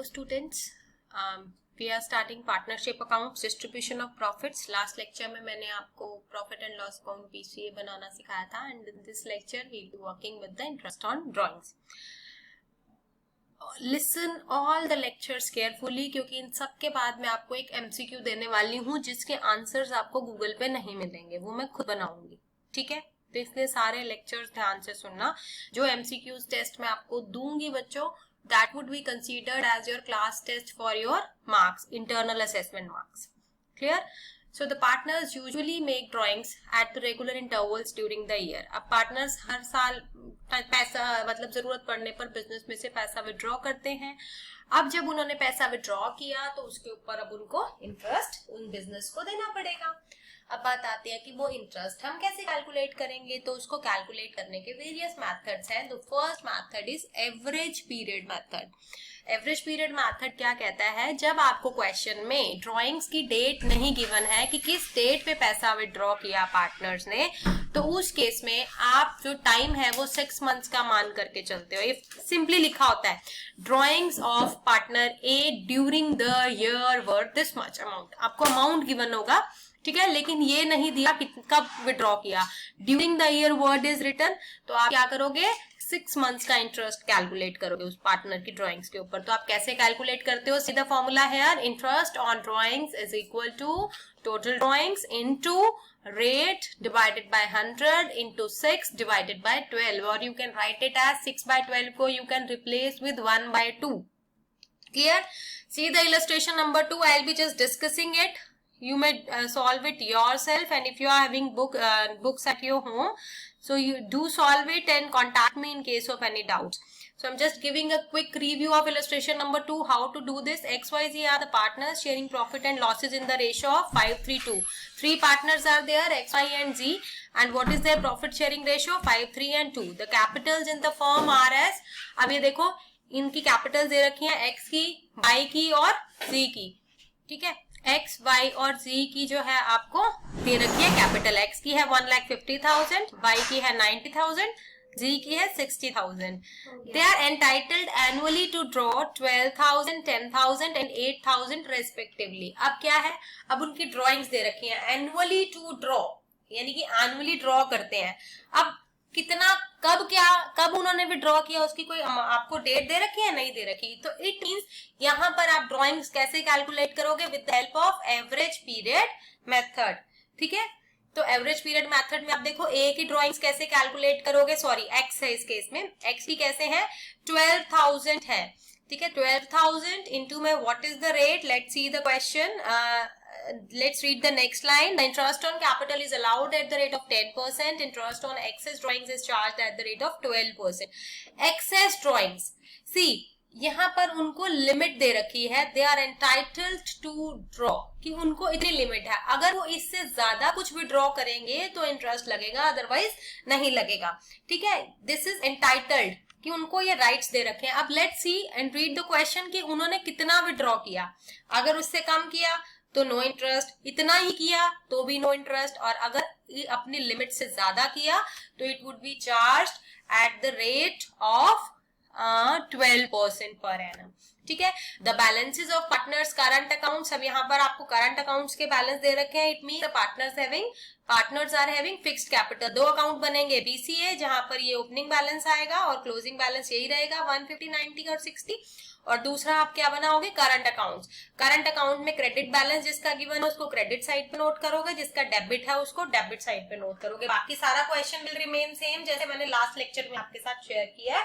Hello students, we are starting partnership accounts, distribution of profits. Last lecture में मैंने आपको profit and loss account PCA बनाना सिखाया था and in this lecture we will be working with the interest on drawings. Listen all the lectures carefully क्योंकि इन सब के बाद मैं आपको एक MCQ देने वाली हूँ जिसके आंसर्स आपको गूगल पे नहीं मिलेंगे, वो मैं खुद बनाऊंगी, ठीक है? तो इसलिए सारे लेक्चर्स ध्यान से सुनना. जो MCQs टेस्ट मैं आपको दूंगी बच्चों, that would be considered as your class test for your marks, internal assessment marks. Clear? So the partners usually make drawings at the regular intervals during the year. अब partners हर साल पैसा मतलब जरूरत पड़ने पर बिजनेस में से पैसा विड्रॉ करते हैं. अब जब उन्होंने पैसा विड्रॉ किया तो उसके ऊपर अब उनको इंटरेस्ट उन बिजनेस को देना पड़ेगा. अब बात आती है कि वो इंटरेस्ट हम कैसे कैलकुलेट करेंगे. तो उसको कैलकुलेट करने के वेरियस मेथड्स हैं. The first method is average period method. Average period method क्या कहता है, जब आपको क्वेश्चन में ड्राइंग्स की डेट नहीं गिवन है कि किस डेट पे पैसा विड्रॉ किया पार्टनर्स ने, तो उस केस में आप जो टाइम है वो 6 मंथ्स का मान करके चलते हो. ये सिंपली लिखा होता है drawings of partner A during the year worth this much amount. आपको अमाउंट गिवन होगा, ठीक है, लेकिन ये नहीं दिया कि कब विड्रॉ किया. During the year word is written, तो आप क्या करोगे, 6 मंथ्स का इंटरेस्ट कैलकुलेट करोगे उस पार्टनर की ड्राइंग्स के ऊपर. तो आप कैसे कैलकुलेट करते हो, सीधा फॉर्मूला है यार, interest on drawings is equal to total drawings into rate divided by 100 into 6 divided by 12, or you can write it as 6 by 12 को you can replace with 1 by 2. Clear? See the illustration number 2. I'll be just discussing it. You may solve it yourself, and if you are having books at your home, so you do solve it and contact me in case of any doubts. So I'm just giving a quick review of illustration number 2, how to do this. XYZ are the partners sharing profit and losses in the ratio of 5:3:2. 3 partners are there, X, Y and Z, and what is their profit sharing ratio? 5:3 and 2. The capitals in the firm are as, अब ये देखो इनकी capital दे रखी है, X की, Y की और Z की, ठीक है. X, Y और Z की जो है आपको दे रखी है कैपिटल. X की है 1,50,000, Y की है 90,000, Z की है 60,000. They are entitled annually to draw 12,000, 10,000 and 8,000 respectively. अब क्या है, अब उनकी ड्रॉइंग्स दे रखी हैं annually to draw, यानी कि annually ड्रॉ करते हैं. अब कितना, कब उन्होंने विड्रॉ किया, उसकी कोई आपको डेट दे रखी है, नहीं दे रखी. तो इट मींस यहाँ पर आप ड्रॉइंग्स कैसे कैलकुलेट करोगे, with the help of average period method, ठीक है. तो एवरेज पीरियड मेथड में आप देखो ए की ड्रॉइंग्स कैसे कैलकुलेट करोगे, सॉरी एक्स है इस केस में, एक्स की कैसे है, 12,000 है, ठीक है. 12,000 इंटू में what is the rate, let's see the question. Let's read the next line. The interest on capital is allowed at the rate of 10%. Interest on excess drawings is charged at the rate of 12%. Excess drawings. See, यहाँ पर उनको limit दे रखी है. They are entitled to draw, कि उनको इतनी limit है. अगर वो इससे ज्यादा कुछ भी ड्रॉ करेंगे तो इंटरेस्ट लगेगा, अदरवाइज नहीं लगेगा, ठीक है. दिस इज एंटाइटल्ड, कि उनको ये राइट्स दे रखे हैं. अब let's see and read the question कि उन्होंने कितना विड्रॉ किया. अगर उससे कम किया तो नो इंटरेस्ट, इतना ही किया तो भी नो इंटरेस्ट, और अगर अपनी लिमिट से ज्यादा किया तो it would be charged at the rate of 12% per annum, ठीक है. The balances of partners current accounts, अब यहाँ पर आपको करंट अकाउंट्स के बैलेंस दे रखे हैं. It mean the partners are having fixed capital. 2 account बनेंगे, बीसीए जहां पर ये ओपनिंग बैलेंस आएगा और क्लोजिंग बैलेंस यही रहेगा 150, 90 और 60, और दूसरा आप क्या बनाओगे, करंट अकाउंट्स. करंट अकाउंट में क्रेडिट बैलेंस जिसका गिवन है उसको क्रेडिट साइड पे नोट करोगे, जिसका डेबिट है उसको डेबिट साइड पे नोट करोगे. बाकी सारा क्वेश्चन विल रिमेन सेम, जैसे मैंने लास्ट लेक्चर में आपके साथ शेयर किया है.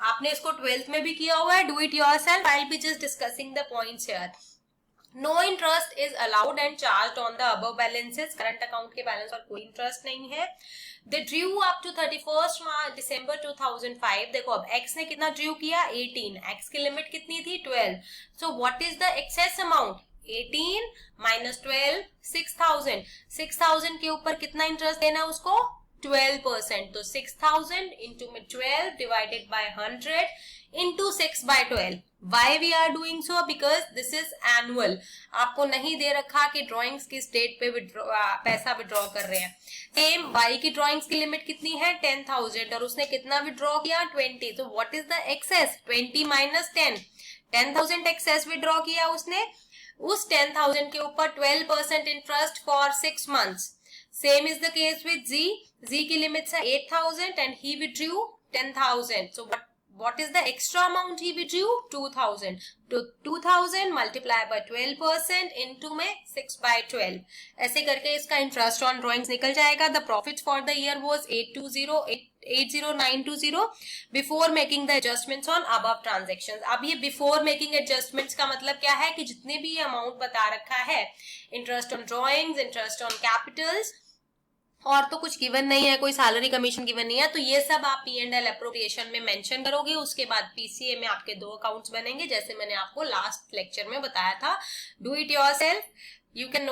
आपने इसको 12th में भी किया हुआ है. Do it yourself, I will be just discussing the points here. No interest is allowed and charged on the above balances. Current account के बैलेंस और कोई इंटरेस्ट नहीं है. They drew up to 31st December 2005. देखो अब X ने कितना Drew किया, 18. X की लिमिट कितनी थी, 12. So what is the excess amount? 18 minus 12, 6,000. 6,000 के ऊपर कितना इंटरेस्ट देना है उसको, 12%. तो 6,000 into 12 divided by 100 into 6 by 12. Why we are doing so? Because this is annual. आपको नहीं दे रखा कि ड्राइंग्स किस डेट पे पैसा विड्रॉ कर रहे हैं. सेम Y की ड्राइंग्स की लिमिट कितनी है, 10,000, और उसने कितना विड्रॉ किया, 20. तो what is the excess, 20 minus 10. 10,000 excess withdraw किया उसने, उस 10,000 के ऊपर 12% interest for 6 months. Same is the case with G की लिमिट है 8,000 and he withdrew 10,000. So what is the extra amount he withdrew? 2,000. तो 2,000 multiply by 12% into में 6 by 12. ऐसे करके इसका इंटरेस्ट ऑन ड्रॉइंग्स निकल जाएगा. The profit for the year was 80920 before making the adjustments on above transactions. अब ये before making adjustments का मतलब क्या है कि जितने भी अमाउंट बता रखा है, interest on drawings, interest on Capitals, और तो कुछ गिवन नहीं है, कोई सैलरी कमीशन गिवन नहीं है, तो ये सब आप P&L अप्रोप्रिएशन में मेंशन करोगे. उसके बाद PCA में आपके 2 अकाउंट्स बनेंगे जैसे मैंने आपको लास्ट लेक्चर में बताया था. Do it yourself. You can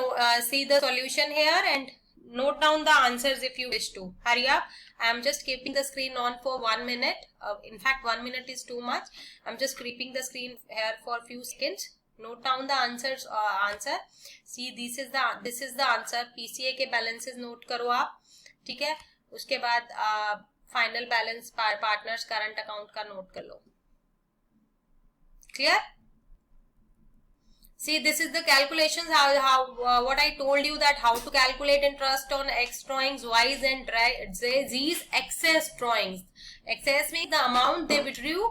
see the solution here and note down the answers if you wish to. Hurry up. I am just keeping the screen on for 1 minute. In fact, 1 minute is too much. I'm just keeping the screen here for a few seconds. Note down the answers. Answer. See, this is the answer. PCA के balances note करो आप, ठीक है. उसके बाद final balance partners current account का note कर लो. Clear? See, this is the calculations, what I told you, that how to calculate interest on X drawings, Y's and Z's excess drawings. Excess means the amount they withdrew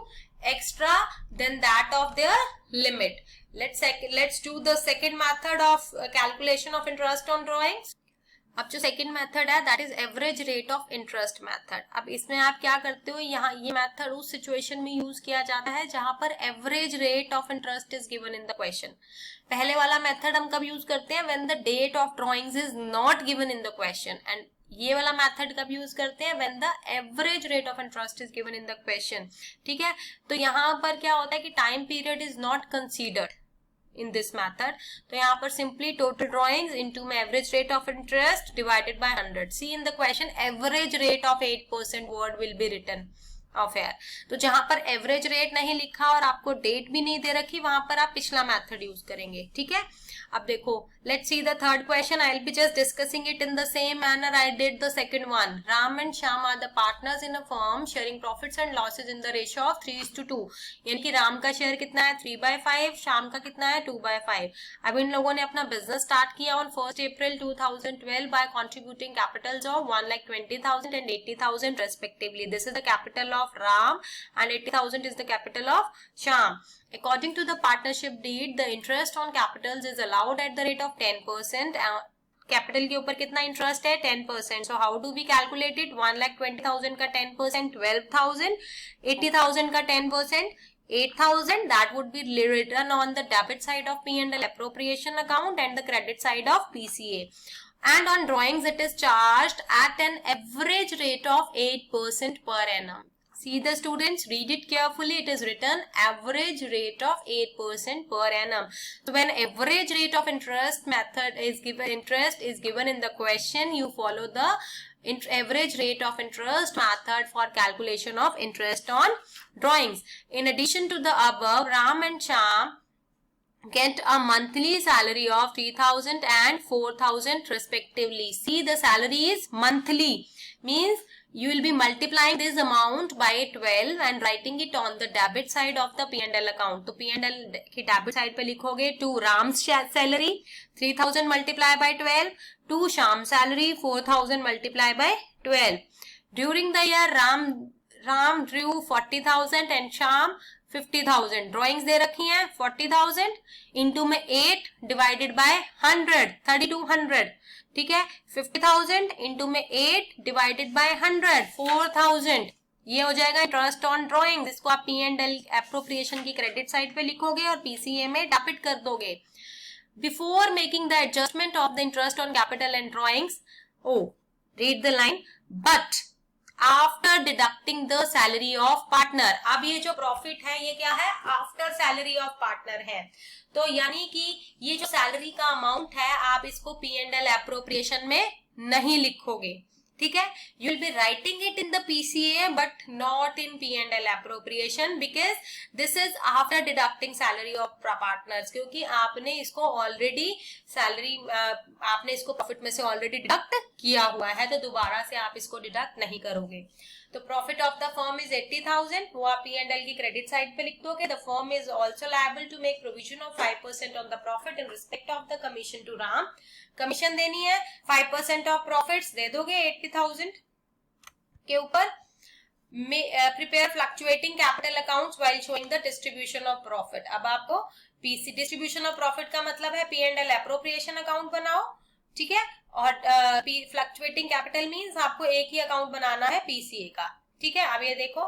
extra than that of their limit. Let's do the second method of calculation of interest on drawings. अब जो second method है that is average rate of interest method. अब इसमें आप क्या करते हो, यहाँ ये मेथड उस सिचुएशन में यूज किया जाता है जहां पर average rate of interest is given in the question. पहले वाला मेथड हम कब यूज करते हैं, when the date of drawings is not given in the question. And ये वाला मेथड कब यूज करते हैं, when the average rate of interest is given in the question. ठीक है, तो यहाँ पर क्या होता है कि time period is not considered in this method. तो यहाँ पर simply total drawings into my average rate of interest divided by 100. See in the question average rate of 8% word will be written of here. तो जहां पर average rate नहीं लिखा और आपको डेट भी नहीं दे रखी, वहां पर आप पिछला मेथड यूज करेंगे. ठीक है, अब देखो let's see the third question. I will be just discussing it in the same manner I did the second one. Ram and Shyam are the partners in a firm sharing profits and losses in the ratio of 3:2. यानी कि राम का share कितना है 3/5, श्याम का कितना है 2/5. अब इन लोगों ने अपना बिजनेस स्टार्ट किया on 1 April 2012 by contributing capitals of 1,20,000 and 80,000 respectively. This is the capital of Ram and 80,000 is the capital of Shyam. According to the partnership deed, the interest on capitals is allowed at the rate of 10%. Capital के ऊपर कितना interest है 10%. So how do we calculate it, 1,20,000 का 10% 12,000, 80,000 का 10% 8,000. that would be written on the debit side of P&L appropriation account and the credit side of PCA. And on drawings it is charged at an average rate of 8% per annum. See the students, read it carefully. It is written average rate of 8% per annum. So when average rate of interest method is given, interest is given in the question, you follow the average rate of interest method for calculation of interest on drawings. In addition to the above, Ram and Shyam get a monthly salary of 3,000 and 4,000 respectively. See, the salary is monthly, means you will be multiplying this amount by 12 and writing it on the debit side of the P&L account. तो P&L की debit side पे लिखोगे to Ram's salary 3,000 multiply by 12, to Shyam's salary 4,000 multiply by 12. During the year Ram drew 40,000 and Shyam 50,000. Drawings दे रखी हैं 40,000 into में 8 divided by 100 3200. ठीक है, 50,000 into में 8 डिवाइडेड बाय 100 4,000. ये हो जाएगा इंटरेस्ट ऑन ड्रॉइंग. इसको आप P&L एप्रोप्रिएशन की क्रेडिट साइड पे लिखोगे और PCA में डेबिट कर दोगे. Before making the adjustment of the interest on capital and drawings, read the line, but after deducting the salary of partner. अब ये जो प्रॉफिट है ये क्या है, आफ्टर सैलरी ऑफ पार्टनर है. तो यानी कि ये जो सैलरी का अमाउंट है आप इसको P&L एप्रोप्रिएशन में नहीं लिखोगे. ठीक है, you will be writing it in the PCA but not in P&L appropriation because this is after deducting salary of partners. क्योंकि आपने इसको ऑलरेडी सैलरी आपने इसको प्रॉफिट में से ऑलरेडी डिडक्ट किया हुआ है, तो दोबारा से आप इसको डिडक्ट नहीं करोगे. तो profit of the firm is 80,000, वो आप P&L की क्रेडिट साइड पे लिख दोगे. The firm is also liable to make provision of 5% on the profit in respect of the commission to Ram. Commission देनी है 5% ऑफ प्रॉफिट्स दे दोगे 80,000 के ऊपर. Prepare fluctuating capital accounts while showing the distribution of profit. अब आपको PC distribution of profit का मतलब है P&L एप्रोप्रिएशन अकाउंट बनाओ, ठीक है. और फ्लक्चुएटिंग कैपिटल मींस आपको एक ही अकाउंट बनाना है PCA का, ठीक है. अब ये देखो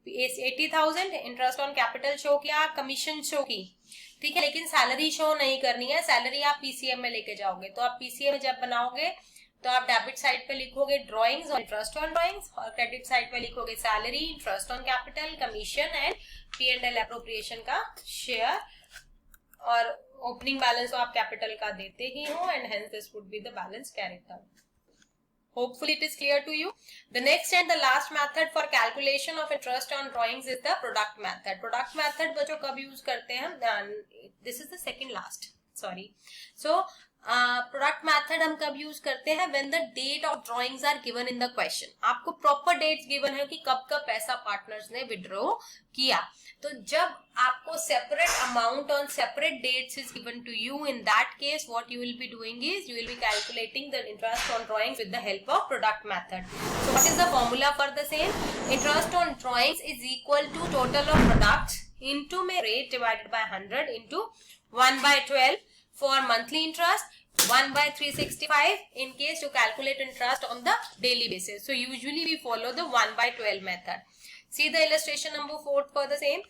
80,000 इंटरेस्ट ऑन कैपिटल शो किया, कमीशन शो की, ठीक है, लेकिन सैलरी शो नहीं करनी है. सैलरी आप PCM में लेके जाओगे. तो आप PCM में जब बनाओगे तो आप डेबिट साइड पे लिखोगे ड्रॉइंग्स और इंटरेस्ट ऑन ड्रॉइंग्स, और क्रेडिट साइड पे लिखोगे salary, interest on capital, commission and P&L appropriation का शेयर. और ओपनिंग बैलेंस तो आप कैपिटल का देते ही हो, and hence this would be the balance carried out. Hopefully it is clear to you. The next and the last method for calculation of interest on drawings is the product method. Product method बच्चों कब use करते हैं? This is the second last. Sorry. So product method हम कब use करते हैं? When the date of drawings are given in the question. आपको proper dates given है कि कब कब पैसा पार्टनर्स ने विड्रॉ किया. तो जब आपको separate amount on separate dates is given to you, in that case what you will be doing is you will be calculating the interest on drawings with the help of product method. So what is the formula for the same? Interest on drawings is equal to total of products into में rate divided by 100 into 1/12 for monthly interest, 1/365 in case you calculate interest on the daily basis. So usually we follow the 1/12 method. See the illustration number 4 for the same.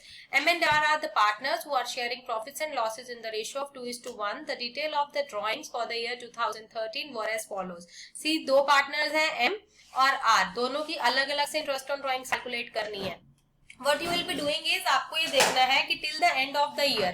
M and R are the partners who are sharing profits and losses in the ratio of 2:1. The detail of the drawings for the year 2013 were as follows. See, दो partners हैं M और R, दोनों की अलग अलग से interest on drawings calculate करनी है. What you will be doing is आपको ये देखना है कि till the end of the year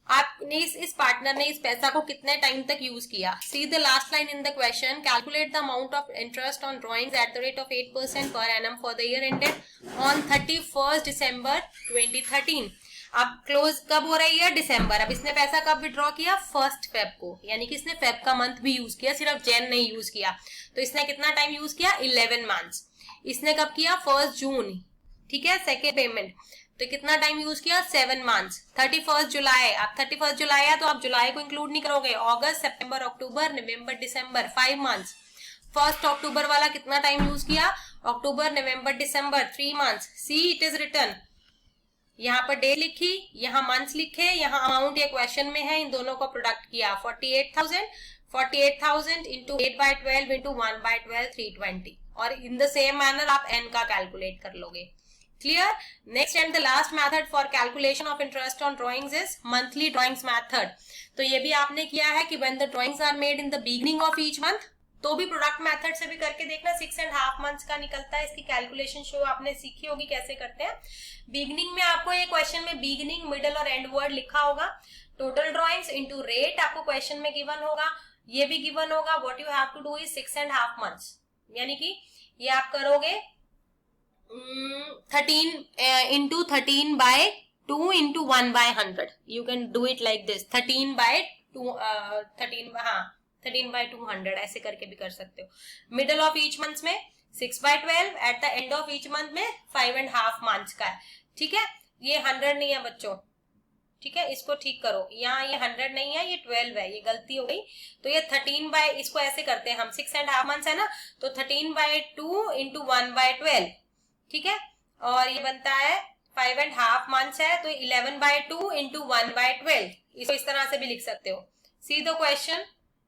आपने इस पार्टनर ने इस पैसा को कितने टाइम तक यूज किया. See the last line in the question. Calculate the amount of interest on drawings eight the rate of 8% per annum for the year ended on 31 दिसंबर 2013. अब क्लोज कब हो रही है? दिसंबर. अब इसने पैसा कब विड्रॉ किया? 1 फेब को. यानी कि इसने फेब का मंथ भी यूज किया, सिर्फ जैन नहीं यूज किया. तो इसने कितना टाइम यूज किया? 11 मंथ्स. इसने कब किया? 1 जून, ठीक है, सेकेंड पेमेंट. तो कितना टाइम यूज किया? 7 मंथ्स. 31 जुलाई. अब 31 जुलाई है तो आप जुलाई को इंक्लूड नहीं करोगे. अगस्त, सितंबर, अक्टूबर, नवंबर, दिसंबर, 5 मंथ्स. 1 अक्टूबर वाला कितना टाइम यूज किया? अक्टूबर, नवंबर, दिसंबर, 3 months. See it is return. यहाँ पर डेट लिखी, यहाँ मंथ्स लिखे, यहाँ अमाउंट ये क्वेश्चन में है, इन दोनों को प्रोडक्ट किया. 48,000 इंटू 8/12 इंटू 1/12 320. और इन द सेम मैनर आप एन का कैलकुलेट कर लोगे. Clear? Next and the last method for calculation of interest on drawings is monthly drawings method. तो ये भी आपने किया है कि when the drawings are made in the beginning of each month, तो भी प्रोडक्ट मेथड से भी करके देखना. 6.5 मंथ्स का निकलता है. इसकी कैलकुलेशन शो आपने सीखी होगी कैसे करते हैं. बिगनिंग में आपको ये क्वेश्चन में बिगनिंग, मिडल और एंड वर्ड लिखा होगा. टोटल ड्रॉइंग्स इनटू रेट आपको क्वेश्चन में गिवन होगा. ये भी गिवन होगा. What you have to do is 6.5 months, यानी कि ये आप करोगे 13 into 13/2 into 1/100. You can do it like this. 13/2 13/200 ऐसे करके भी कर सकते हो. मिडल ऑफ ईच मंथ में 6/12, at the end of each month में 5.5 मंथ्स का है. ठीक है, ये 100 नहीं है बच्चों, ठीक है, इसको ठीक करो. यहाँ ये 100 नहीं है, ये 12 है, ये गलती हो गई. तो ये 13 इसको ऐसे करते हैं हम. 6.5 मंथ्स है ना, तो 13/2 into 1/12, ठीक है, और ये बनता है 5.5 मंथ्स है, तो 11/2 into 1/12. इसको इस तरह से भी लिख सकते हो. See the question,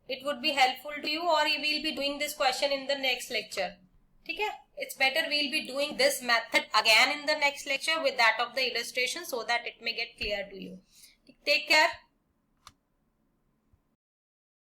it would be helpful to you, और you will be doing this question in the next lecture. ठीक है, it's better we'll be doing this method again in the next lecture with that of the illustration so that it may get clear to you. Take care.